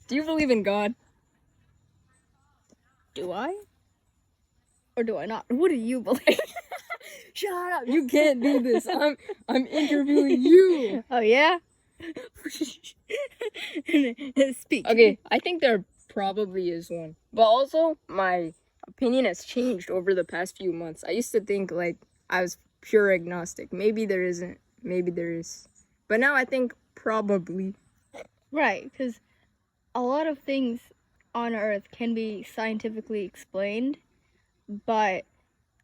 Do you believe in God? Do I? Or do I not? What do you believe? Shut up! You can't do this. I'm interviewing you. Oh yeah? Speak. Okay, I think there probably is one. But also, my opinion has changed over the past few months. I used to think like I was pure agnostic. Maybe there isn't. Maybe there is. But now I think probably. Right, because a lot of things on Earth can be scientifically explained, but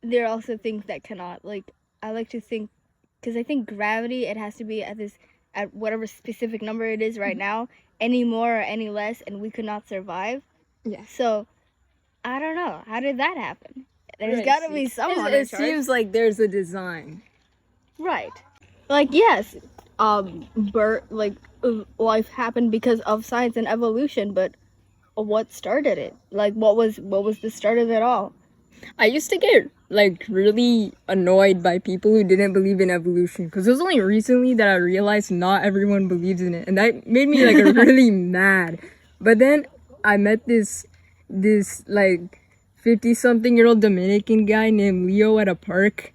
there are also things that cannot. Like, I like to think, because I think gravity, it has to be at whatever specific number it is right now, any more or any less, and we could not survive. Yeah. So, I don't know. How did that happen? There's Right, got to be someone. It seems like there's a design. Right. Like, yes, life happened because of science and evolution, but what started it? Like, what was the start of it all? I used to get like really annoyed by people who didn't believe in evolution because it was only recently that I realized not everyone believes in it, and that made me like really mad. But then I met this like 50-something-year-old Dominican guy named Leo at a park,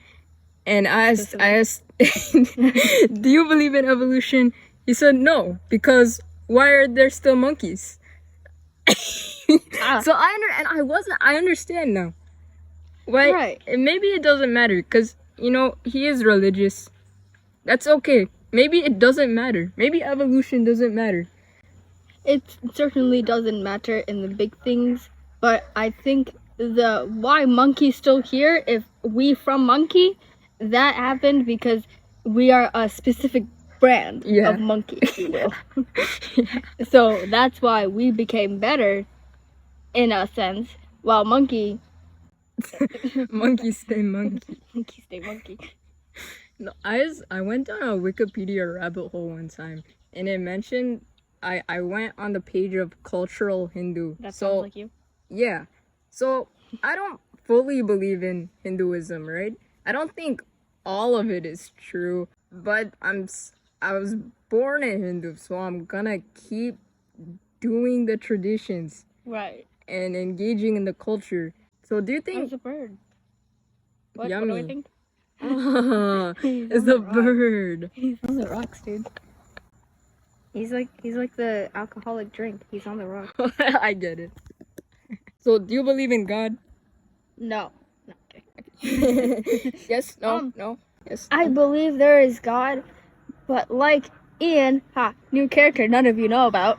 and I asked, "Do you believe in evolution?" He said, "No, because why are there still monkeys?" So I understand now. Why? Right. Maybe it doesn't matter because he is religious. That's okay. Maybe it doesn't matter. Maybe evolution doesn't matter. It certainly doesn't matter in the big things, but I think the why monkey's still here, if we from monkey, that happened because we are a specific brand of monkey, if you will. So that's why we became better in a sense, while monkey Monkey stay monkey. monkey stay monkey. No, I went down a Wikipedia rabbit hole one time, and it mentioned I went on the page of cultural Hindu. That sounds like you. Yeah. So I don't fully believe in Hinduism, right? I don't think all of it is true, but I was born a Hindu, so I'm gonna keep doing the traditions Right. and engaging in the culture. So do you think It's a bird. What? Yummy. What do I think? It's a bird. He's on the rocks, dude. He's like the alcoholic drink. He's on the rocks. I get it. So do you believe in God? No. No. Okay. Yes, no, no, yes. I believe there is God, but like Ian, new character none of you know about.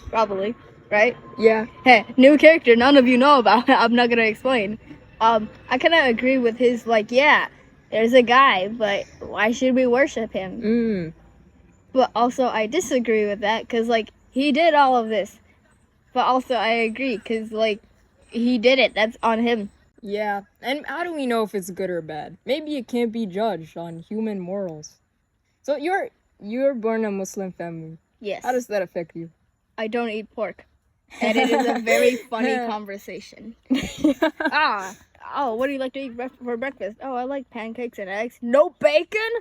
Probably, right? Yeah. Hey, new character none of you know about. I'm not gonna explain. I kind of agree with his yeah, there's a guy, but why should we worship him? But also I disagree with that because he did all of this. But also I agree because he did it. That's on him. Yeah, and how do we know if it's good or bad? Maybe it can't be judged on human morals. So you're born in a Muslim family. Yes. How does that affect you? I don't eat pork. And it is a very funny conversation. What do you like to eat for breakfast? Oh, I like pancakes and eggs. No bacon?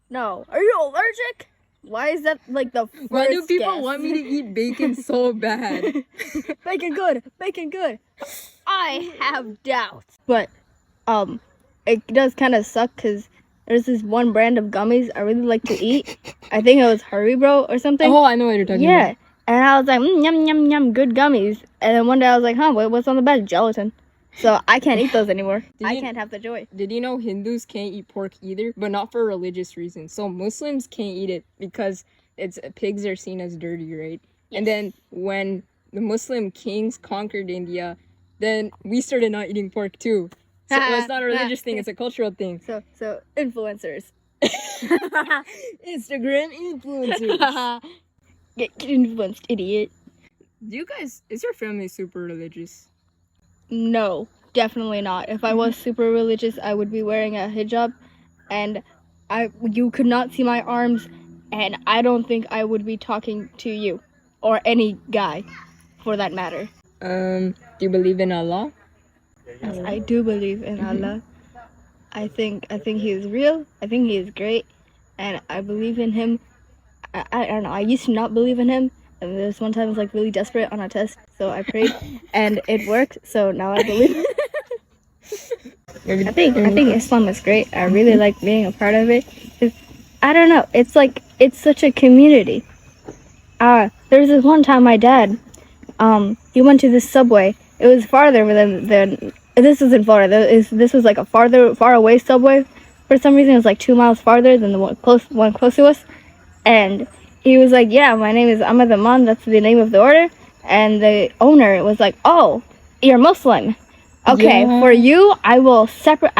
No. Are you allergic? Why is that the first Why do people guess? want me to eat bacon so bad? Bacon good. Bacon good. I have doubts. But, it does kind of suck because there's this one brand of gummies I really like to eat. I think it was Haribo or something. Oh, I know what you're talking about. Yeah. And I was like, yum, yum, yum, good gummies. And then one day I was like, what's on the bag? Gelatin. So I can't eat those anymore. I can't have the joy. Did you know Hindus can't eat pork either, but not for religious reasons? So Muslims can't eat it because pigs are seen as dirty, right? Yes. And then when the Muslim kings conquered India, then we started not eating pork too. So it's not a religious thing; it's a cultural thing. So influencers, Instagram influencers. Get influenced, idiot. Is your family super religious? No, definitely not. If I was super religious, I would be wearing a hijab, and you could not see my arms, and I don't think I would be talking to you, or any guy, for that matter. Do you believe in Allah? Yes, I do believe in Allah. I think he is real. I think he is great, and I believe in him. I don't know. I used to not believe in him, And there was one time I was like really desperate on a test, so I prayed, and it worked. So now I believe. I think Islam is great. I really like being a part of it. I don't know. It's like it's such a community. There was this one time my dad, he went to this subway. It was farther than this was in Florida. This was like a far away subway. For some reason, it was like 2 miles farther than the one close to us. And he was like, "Yeah, my name is Ahmed Aman. That's the name of the order." And the owner was like, "Oh, you're Muslim. Okay, Yeah. for you, I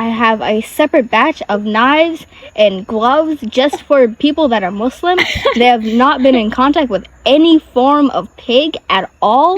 have a separate batch of knives and gloves just for people that are Muslim. They have not been in contact with any form of pig at all.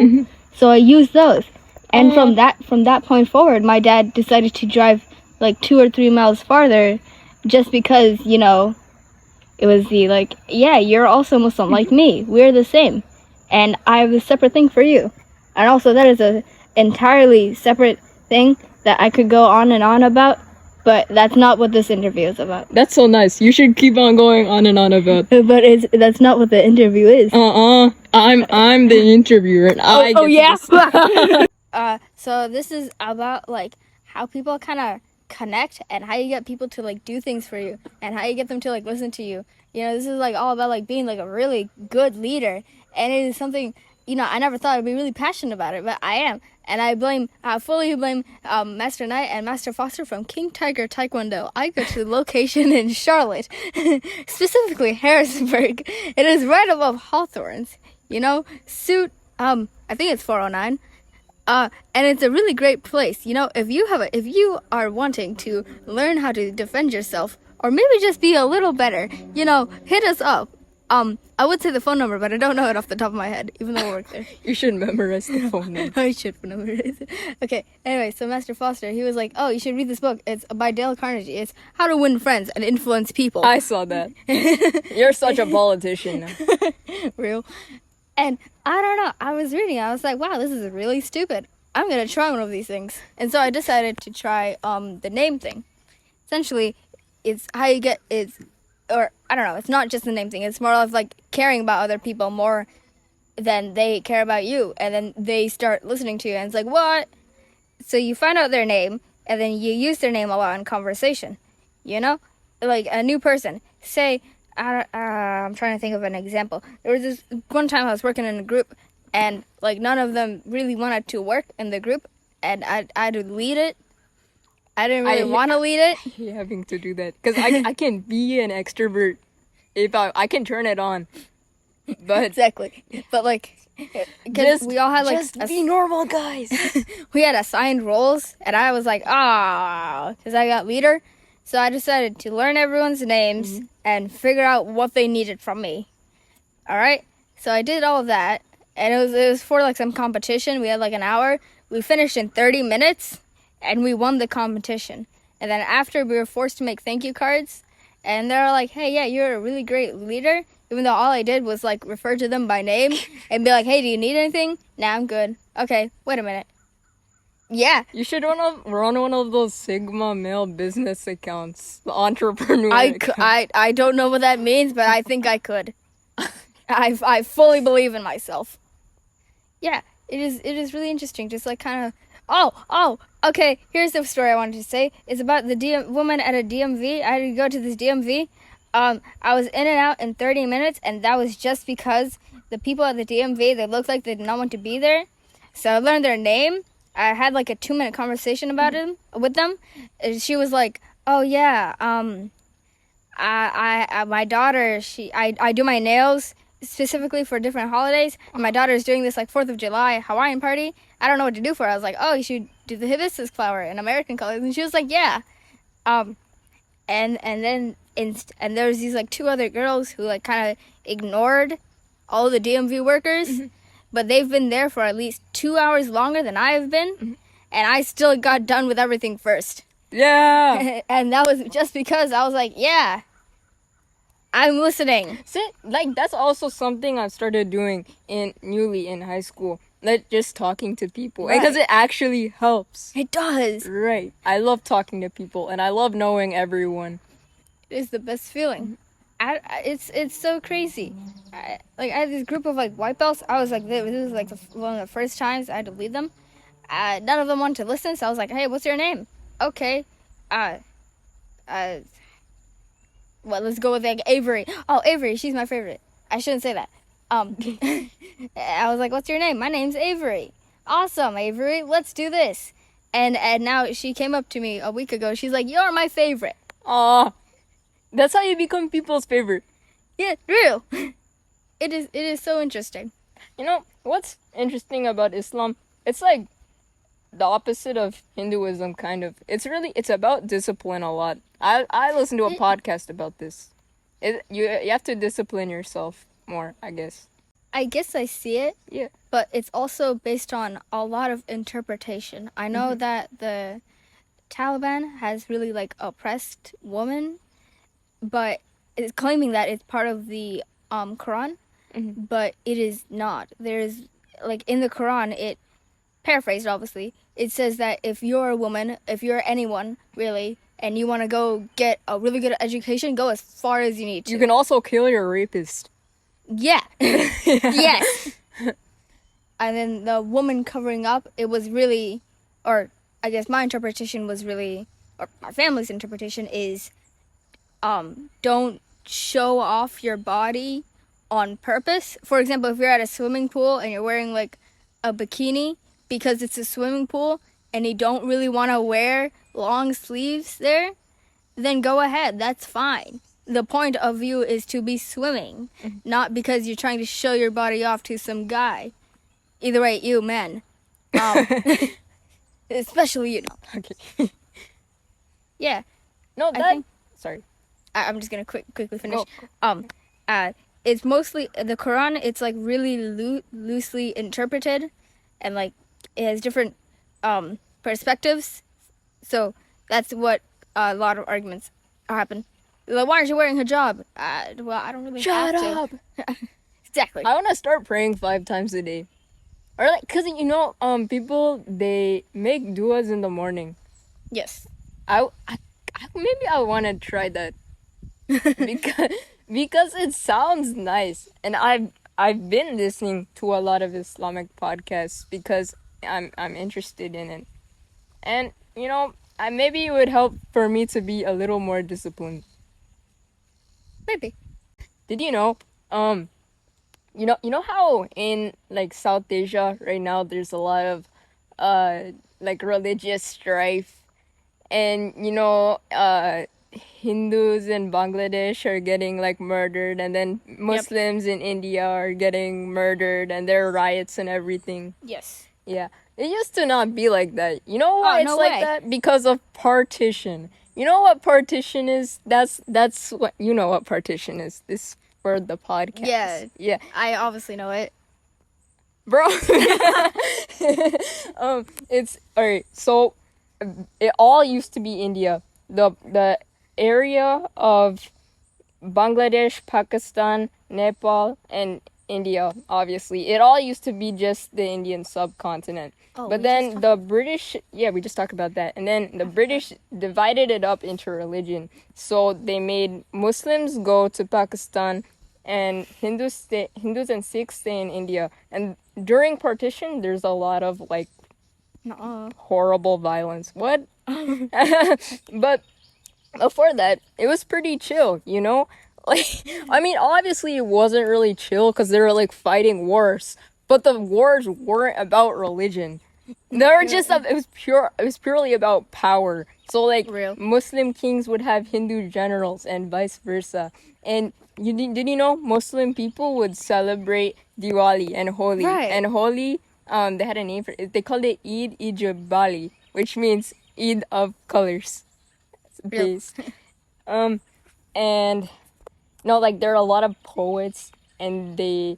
So I use those." And from that point forward, my dad decided to drive like 2 or 3 miles farther, just because it was the like, yeah, you're also Muslim like me. We're the same, and I have a separate thing for you. And also, that is a entirely separate thing that I could go on and on about, but that's not what this interview is about. That's so nice. You should keep on going on and on about. But that's not what the interview is. I'm the interviewer, and I get to Yeah. So this is about like how people kind of connect and how you get people to like do things for you and how you get them to like listen to you. This is like all about like being like a really good leader, and it is something I never thought I'd be really passionate about it, but I am. And I fully blame Master Knight and Master Foster from King Tiger Taekwondo. I go to the location in Charlotte, specifically Harrisburg. It is right above Hawthorne's. Suit. I think it's 409. And it's a really great place. If you are wanting to learn how to defend yourself, or maybe just be a little better, hit us up. I would say the phone number, but I don't know it off the top of my head, even though we work there. You should memorize the phone number. I should memorize it. Okay, anyway, so Master Foster, he was like, "Oh, you should read this book. It's by Dale Carnegie. It's How to Win Friends and Influence People." I saw that. You're such a politician now. Real. And I don't know, I was reading, I was like, wow, this is really stupid. I'm going to try one of these things. And so I decided to try the name thing. Essentially, it's how you get, or I don't know, it's not just the name thing. It's more of like caring about other people more than they care about you. And then they start listening to you and it's like, what? So you find out their name and then you use their name a lot in conversation. Like a new person. Say, I'm trying to think of an example. There was this one time I was working in a group, and like none of them really wanted to work in the group, and I had to lead it. I didn't really want to lead it. You're having to do that because I can be an extrovert if I can turn it on, but exactly. But like, because we all had like just be normal, guys. We had assigned roles, and I was like, because I got leader. So I decided to learn everyone's names and figure out what they needed from me. All right. So I did all of that, and it was for like some competition. We had like an hour. We finished in 30 minutes, and we won the competition. And then after, we were forced to make thank you cards, and they were like, "Hey, yeah, you're a really great leader." Even though all I did was like refer to them by name and be like, "Hey, do you need anything?" "Nah, I'm good." "Okay, wait a minute." Yeah. You should run one of those Sigma male business accounts, the entrepreneur account. I don't know what that means, but I think I could. I fully believe in myself. Yeah, it is really interesting. Just like kind of, okay, here's the story I wanted to say. It's about the woman at a DMV. I had to go to this DMV. I was in and out in 30 minutes, and that was just because the people at the DMV, they looked like they did not want to be there. So I learned their name. I had like a 2-minute conversation with them. And she was like, "Oh yeah, my daughter, I do my nails specifically for different holidays. And my daughter's doing this like 4th of July Hawaiian party. I don't know what to do for her." I was like, "Oh, you should do the hibiscus flower in American colors." And she was like, "Yeah." And then there was these like 2 other girls who like kind of ignored all the DMV workers. But they've been there for at least 2 hours longer than I have been. And I still got done with everything first. Yeah. And that was just because I was like, yeah, I'm listening. Like, that's also something I started doing newly in high school. Like, just talking to people. Right. Because it actually helps. It does. Right. I love talking to people, and I love knowing everyone. It is the best feeling. it's so crazy. I had this group of like white belts. I was like, this was like one of the first times I had to lead them. None of them wanted to listen, so I was like, hey, what's your name? Okay, well, let's go with like Avery. Oh, Avery, she's my favorite. I shouldn't say that. I was like, what's your name? My name's Avery. Awesome, Avery. Let's do this. And now she came up to me a week ago. She's like, you're my favorite. Aw, that's how you become people's favorite. Yeah, real. It is so interesting. You know, what's interesting about Islam? It's like the opposite of Hinduism, kind of. It's about discipline a lot. I listened to a podcast about this. You have to discipline yourself more, I guess. I guess I see it. Yeah. But it's also based on a lot of interpretation. I know that the Taliban has really like oppressed women, but it's claiming that it's part of the Quran, but it is not. There's like in the Quran, it paraphrased obviously, it says that if you're a woman, if you're anyone really, and you want to go get a really good education, go as far as you need to. You can also kill your rapist. Yeah. Yes. And then the woman covering up, it was really, or I guess my interpretation was really, or my family's interpretation is, don't show off your body on purpose. For example, if you're at a swimming pool and you're wearing like a bikini because it's a swimming pool and you don't really want to wear long sleeves there, then go ahead. That's fine. The point of you is to be swimming, not because you're trying to show your body off to some guy. Either way, you men. Especially you know. Okay. Yeah. No, that... Sorry. I'm just going to quickly finish. It's mostly... The Quran, it's like really loosely interpreted. And like, it has different perspectives. So that's what a lot of arguments happen. Like, why aren't you wearing hijab? Well, I don't really have to. Shut up! Exactly. I want to start praying 5 times a day. Or like, cause you know, people, they make duas in the morning. Yes. Maybe I want to try that. because it sounds nice. And I've been listening to a lot of Islamic podcasts because I'm interested in it. And, you know, maybe it would help for me to be a little more disciplined. Maybe. Did you know, you know how in like South Asia right now there's a lot of like religious strife, and you know Hindus in Bangladesh are getting like murdered, and then Muslims in India are getting murdered, and there are riots and everything. Yes. Yeah, it used to not be like that. You know why it's no like way. that? Because of partition. You know what partition is? That's what you know what partition is. This for the podcast. Yeah. Yeah. I obviously know it. Bro. It's alright. So it all used to be India. The area of Bangladesh, Pakistan, Nepal, and India, obviously. It all used to be just the Indian subcontinent. But then the British, we just talked about that. And then the British divided it up into religion. So they made Muslims go to Pakistan and Hindus and Sikhs stay in India. And during partition, there's a lot of like horrible violence. What? But before that, it was pretty chill, you know? Like, I mean, obviously it wasn't really chill because they were like fighting wars. But the wars weren't about religion. They were just it was purely about power. So like Muslim kings would have Hindu generals and vice versa. And did you know Muslim people would celebrate Diwali and Holi? Right. And Holi, they had a name for it. They called it Eid-i-Jabali, which means Eid of colors. It's based. And no, like there are a lot of poets, and they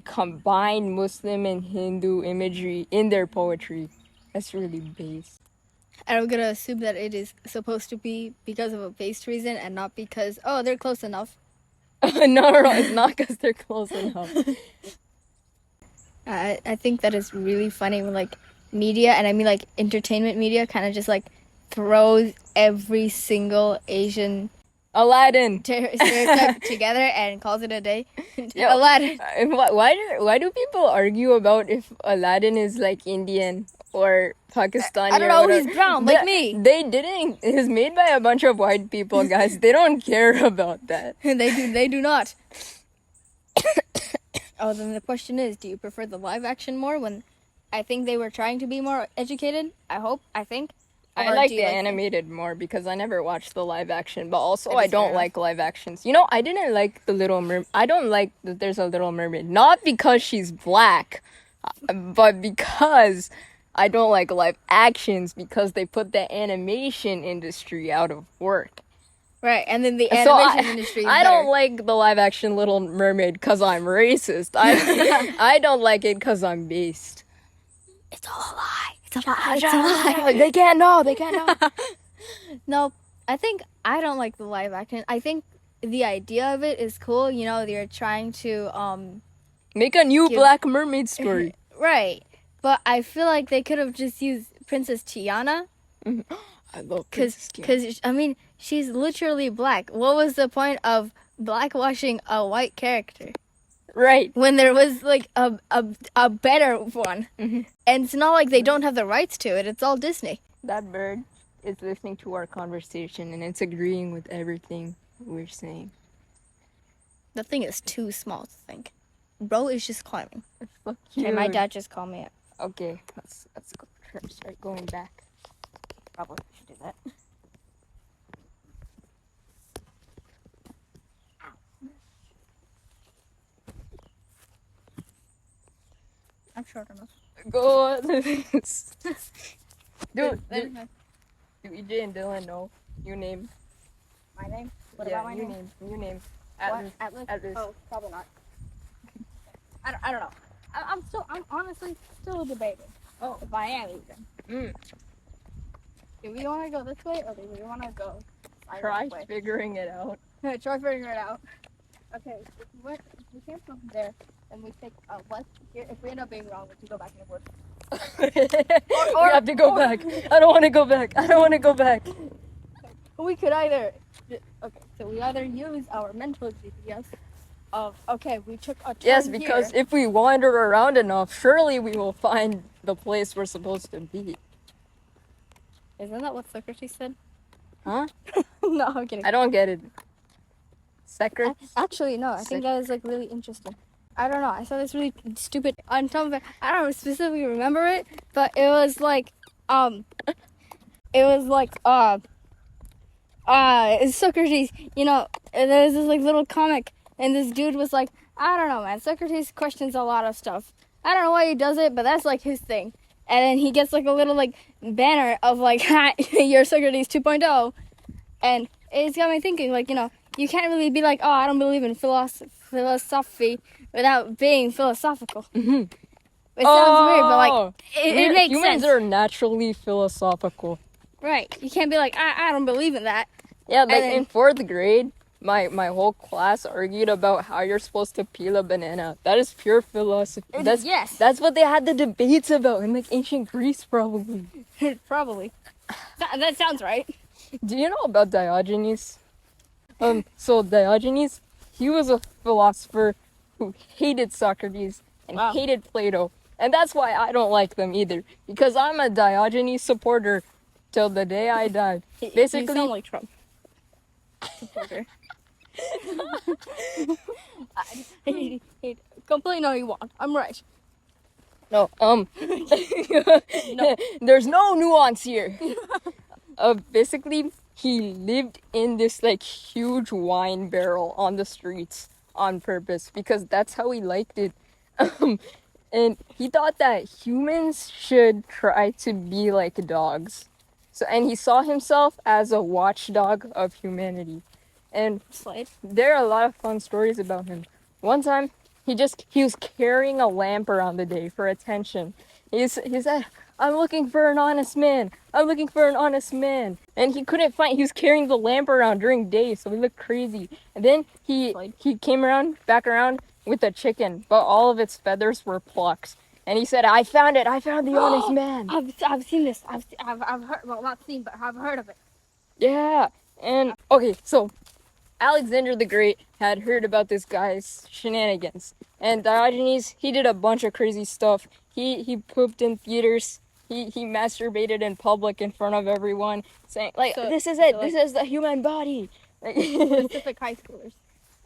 combine Muslim and Hindu imagery in their poetry. That's really base. And I'm gonna assume that it is supposed to be because of a based reason and not because, they're close enough. No, it's not because they're close enough. I think that is really funny when like media, and I mean like entertainment media, kind of just like throws every single Asian Aladdin. stereotype together and calls it a day. Yo, Aladdin. Why do people argue about if Aladdin is like Indian or Pakistani? I don't or know. whatever? He's brown like me. They didn't. It's made by a bunch of white people, guys. They don't care about that. They do not. Oh, then the question is, do you prefer the live action more when I think they were trying to be more educated? I think. I Or like do the you animated more because I never watched the live action, but also That I is fair don't enough. like live actions. You know, I didn't like the Little Mermaid. I don't like that there's a Little Mermaid. Not because she's black, but because I don't like live actions because they put the animation industry out of work. Right, and then the So animation industry is I better. don't like the live action Little Mermaid because I'm racist. I don't like it because I'm based. It's all a lie. It's a lie. It's a lie. They can't know. They can't know. No, I think I don't like the live action. I think the idea of it is cool. You know, they're trying to Make a new Give- Black Mermaid story. right, but I feel like they could have just used Princess Tiana I love Princess Tiana. because I mean she's literally black. What was the point of blackwashing a white character Right. when there was like a better one? Mhm. And it's not like they don't have the rights to it. It's all Disney. That bird is listening to our conversation and it's agreeing with everything we're saying. The thing is too small to think. Bro is just climbing. Fuck Okay, my dad just called me up. Okay, let's go. Start going back. Probably should do that. I'm short enough. Go. Dude, EJ and Dylan know. You name. My name? What Yeah, about my you name? You name. What? Atlas? Atlas. Oh, probably not. I don't know. I'm honestly still debating. Oh, if I am even. Do we want to go this way or do we want to go Try sideways way? figuring it out. Try figuring it out. Okay, if we came from there and we take a left here, if we end up being wrong, we can go back in the woods. We have to go back. I don't want to go back. I don't want to go back. We could either, okay, so we either use our mental GPS of, okay, we took a turn Yes, because here. if we wander around enough, surely we will find the place we're supposed to be. Isn't that what Socrates said? Huh? No, I'm kidding. I don't get it. Secret? Actually, no, I think that is like really interesting. I don't know. I saw this really stupid on top of it. I don't specifically remember it, but it was like, Socrates, you know, there's this like little comic and this dude was like, I don't know, man, Socrates questions a lot of stuff. I don't know why he does it, but that's like his thing. And then he gets like a little like banner of like, you're Socrates 2.0. And it's got me thinking, like, you know, you can't really be like, oh, I don't believe in philosophy without being philosophical. Mm-hmm. It sounds weird, but like, it makes Humans sense. are naturally philosophical. Right. You can't be like, I don't believe in that. Yeah, like then- in 4th grade, my whole class argued about how you're supposed to peel a banana. That is pure philosophy. Yes. That's what they had the debates about in like ancient Greece, probably. Probably. That sounds right. Do you know about Diogenes? So Diogenes, he was a philosopher who hated Socrates and Wow. hated Plato. And that's why I don't like them either. Because I'm a Diogenes supporter till the day I die. Basically, You sound like Trump. Supporter. Complain all you want. I'm right. no, there's no nuance here. Basically, he lived in this like huge wine barrel on the streets on purpose because that's how he liked it. And he thought that humans should try to be like dogs. So, and he saw himself as a watchdog of humanity. And Slade. there are a lot of fun stories about him. One time, he was carrying a lamp around the day for attention. He said, I'm looking for an honest man. I'm looking for an honest man. And he couldn't find, he was carrying the lamp around during day, so he looked crazy. And then he came back around with a chicken, but all of its feathers were plucked. And he said, I found it. I found the honest man. I've seen this. I've heard, well, not seen, but I've heard of it. Yeah. And okay, so Alexander the Great had heard about this guy's shenanigans, and Diogenes, he did a bunch of crazy stuff. He pooped in theaters. He masturbated in public in front of everyone, saying like, "This is it. so, like, this is the human body." Like, Specific high schoolers.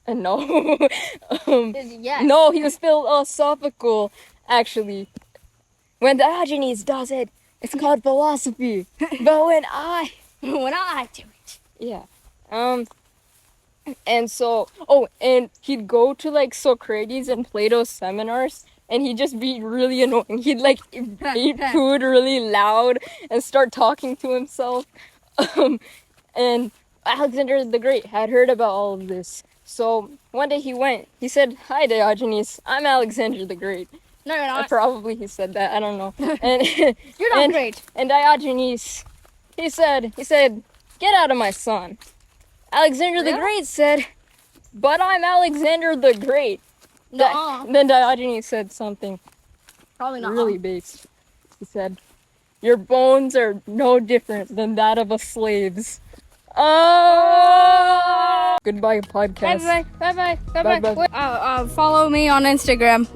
no, Yes. no, he was philosophical. Actually, when Diogenes does it, it's called philosophy. But when I When I do it. Yeah. And so, and he'd go to like Socrates and Plato's seminars, and he'd just be really annoying. He'd like eat food really loud and start talking to himself. And Alexander the Great had heard about all of this. So one day he said, "Hi Diogenes, I'm Alexander the Great." No, you're not. Probably he said that, I don't know. And You're not great. And Diogenes, he said, "Get out of my son." Alexander the Great said, "But I'm Alexander the Great." Then Diogenes said something Probably not. really base. He said, "Your bones are no different than that of a slave's." Oh! Goodbye, podcast. Bye bye. Bye-bye. Follow me on Instagram.